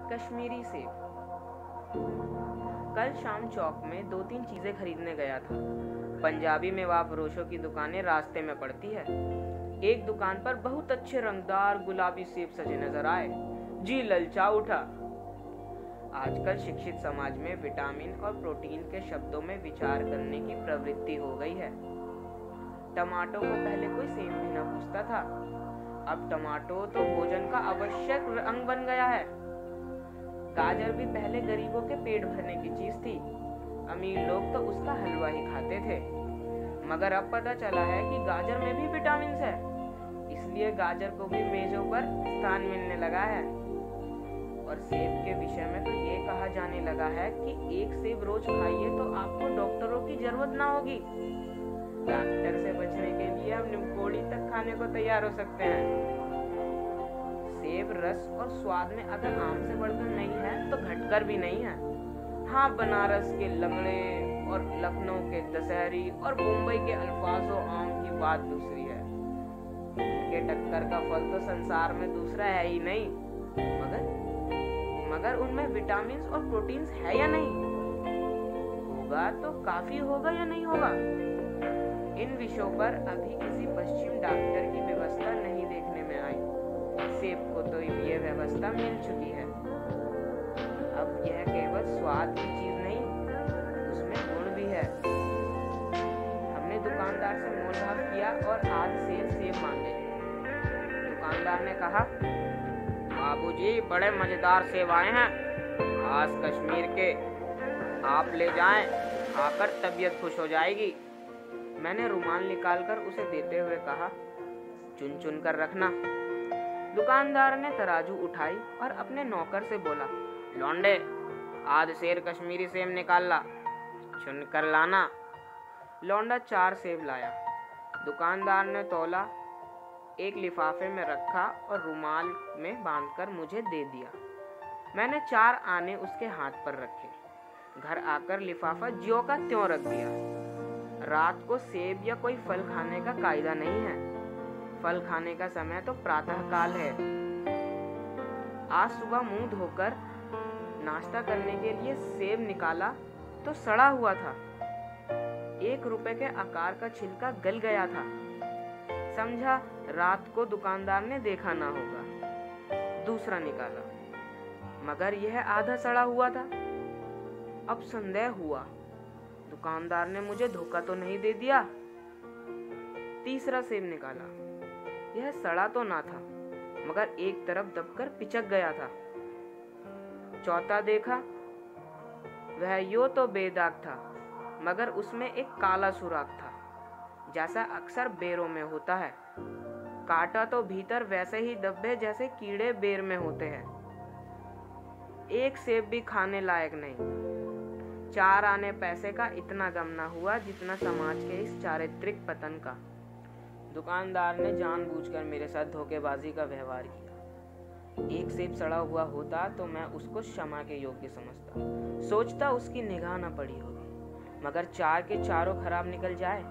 कश्मीरी सेब। कल शाम चौक में 2-3 चीजें खरीदने गया था। पंजाबी मेवा फरोशों की दुकानें रास्ते में पड़ती है। एक दुकान पर बहुत अच्छे रंगदार गुलाबी सेब सजे नजर आए। जी ललचा उठा। आजकल शिक्षित समाज में विटामिन और प्रोटीन के शब्दों में विचार करने की प्रवृत्ति हो गई है। टमाटो को पहले कोई सेब भी न पूछता था। अब टमाटो तो भोजन का आवश्यक अंग बन गया है। गाजर भी पहले गरीबों के पेट भरने की चीज थी। अमीर लोग तो उसका हलवा ही खाते थे। मगर अब पता चला है कि गाजर में भी विटामिन है। इसलिए गाजर को भी मेजों पर स्थान मिलने लगा है। और सेब के विषय में तो ये कहा जाने लगा है कि एक सेब रोज खाइए तो आपको डॉक्टरों की जरूरत ना होगी। डॉक्टर से बचने के लिए हम नींबू तक खाने को तैयार हो सकते हैं। सेब रस और स्वाद में अगर आम से बढ़कर नहीं है तो घटकर भी नहीं है। हाँ, बनारस के लंगड़े और लखनऊ के दशहरी और मुंबई के अल्फाजो आम की बात दूसरी है। इनके टक्कर का फल तो संसार में दूसरा है ही नहीं। मगर उनमें विटामिन और प्रोटीन्स है या नहीं? होगा तो काफी होगा या नहीं होगा? इन विषयों पर अभी किसी पश्चिम डॉक्टर की व्यवस्था नहीं देखने में आई। सेब को तो ये व्यवस्था मिल चुकी है। अब यह केवल स्वाद की चीज नहीं, उसमें गुण भी है। हमने दुकानदार से मोलभाव किया और आज सेब मांगे। दुकानदार ने कहा, बाबूजी बड़े मजेदार सेब आए हैं, खास कश्मीर के, आप ले जाएं, खाकर तबीयत खुश हो जाएगी। मैंने रुमाल निकालकर उसे देते हुए कहा, चुन चुन कर रखना। दुकानदार ने तराजू उठाई और अपने नौकर से बोला, लौंडे आध सेर कश्मीरी सेब निकाल ला, चुन कर लाना। लौंडा 4 सेब लाया। दुकानदार ने तौला, एक लिफाफे में रखा और रुमाल में बांधकर मुझे दे दिया। मैंने 4 आने उसके हाथ पर रखे। घर आकर लिफाफा ज्यों का त्यों रख दिया। रात को सेब या कोई फल खाने का कायदा नहीं है। फल खाने का समय तो प्रातः काल है। आज सुबह मुंह धोकर नाश्ता करने के लिए सेब निकाला तो सड़ा हुआ था। 1 रुपए के आकार का छिलका गल गया था। समझा रात को दुकानदार ने देखा ना होगा। दूसरा निकाला, मगर यह आधा सड़ा हुआ था। अब संदेह हुआ, दुकानदार ने मुझे धोखा तो नहीं दे दिया। तीसरा सेब निकाला, यह सड़ा तो ना था, मगर एक तरफ दबकर पिचक गया था। चौथा देखा, वह यूं तो बेदाग था, मगर उसमें एक काला सुराख था, जैसा अक्सर बेरों में होता है। काटा तो भीतर वैसे ही दबे जैसे कीड़े बेर में होते हैं। एक सेब भी खाने लायक नहीं। 4 आने पैसे का इतना गम ना हुआ जितना समाज के इस चारित्रिक पतन का। दुकानदार ने जानबूझकर मेरे साथ धोखेबाजी का व्यवहार किया। एक सेब सड़ा हुआ होता तो मैं उसको क्षमा के योग्य समझता, सोचता उसकी निगाह न पड़ी होगी। मगर 4 के चारों खराब निकल जाए,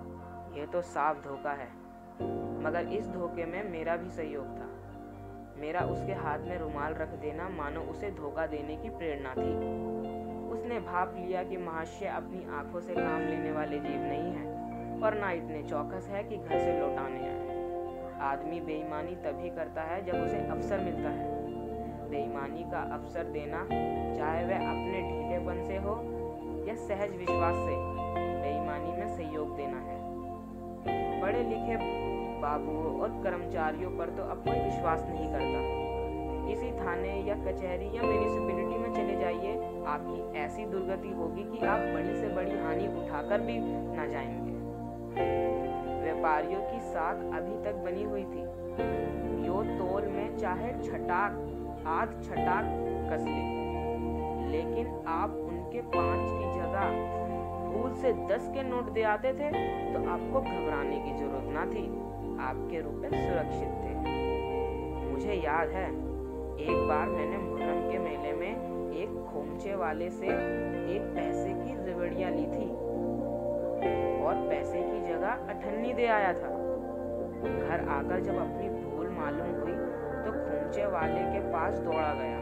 यह तो साफ धोखा है। मगर इस धोखे में मेरा भी सहयोग था। मेरा उसके हाथ में रुमाल रख देना मानो उसे धोखा देने की प्रेरणा थी। उसने भाप लिया कि महाशय अपनी आंखों से काम लेने वाले जीव नहीं है और ना इतने चौकस है कि घर से लौटाने आए। आदमी बेईमानी तभी करता है जब उसे अवसर मिलता है। बेईमानी का अवसर देना, चाहे वह अपने ढीलेपन से हो या सहज विश्वास से, बेईमानी में सहयोग देना है। पढ़े लिखे बाबुओं और कर्मचारियों पर तो अब कोई विश्वास नहीं करता। किसी थाने या कचहरी या म्यूनिसिपैलिटी में चले जाइए, आपकी ऐसी दुर्गति होगी कि आप बड़ी से बड़ी हानि उठाकर भी न जाएंगे। व्यापारियों की साख अभी तक बनी हुई थी। यो तोल में चाहे आध छटाक कस ले, लेकिन आप उनके 5 की जगह भूल से 10 के नोट दे आते थे तो आपको घबराने की जरूरत ना थी। आपके रुपए सुरक्षित थे। मुझे याद है, एक बार मैंने मुहर्रम के मेले में एक खोमचे वाले से 1 पैसे की रिवड़ियां ली थी और पैसे की जगह अठन्नी दे आया था। घर आकर जब अपनी भूल मालूम हुई तो खोमचे वाले के पास दौड़ा गया।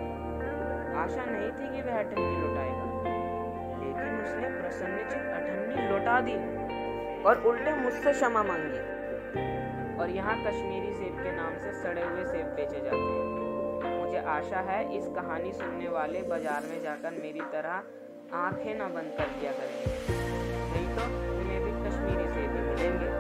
आशा नहीं थी कि वह अठन्नी लौटाएगा, लेकिन उसने प्रसन्नचित अठन्नी लौटा दी और उल्टे मुझसे क्षमा मांगी। और यहाँ कश्मीरी सेब के नाम से सड़े हुए सेब बेचे जाते हैं। मुझे आशा है इस कहानी सुनने वाले बाजार में जाकर मेरी तरह आंखें न बंद कर दिया करेंगे, नहीं तो तुम्हें भी कश्मीरी सेब ही मिलेंगे।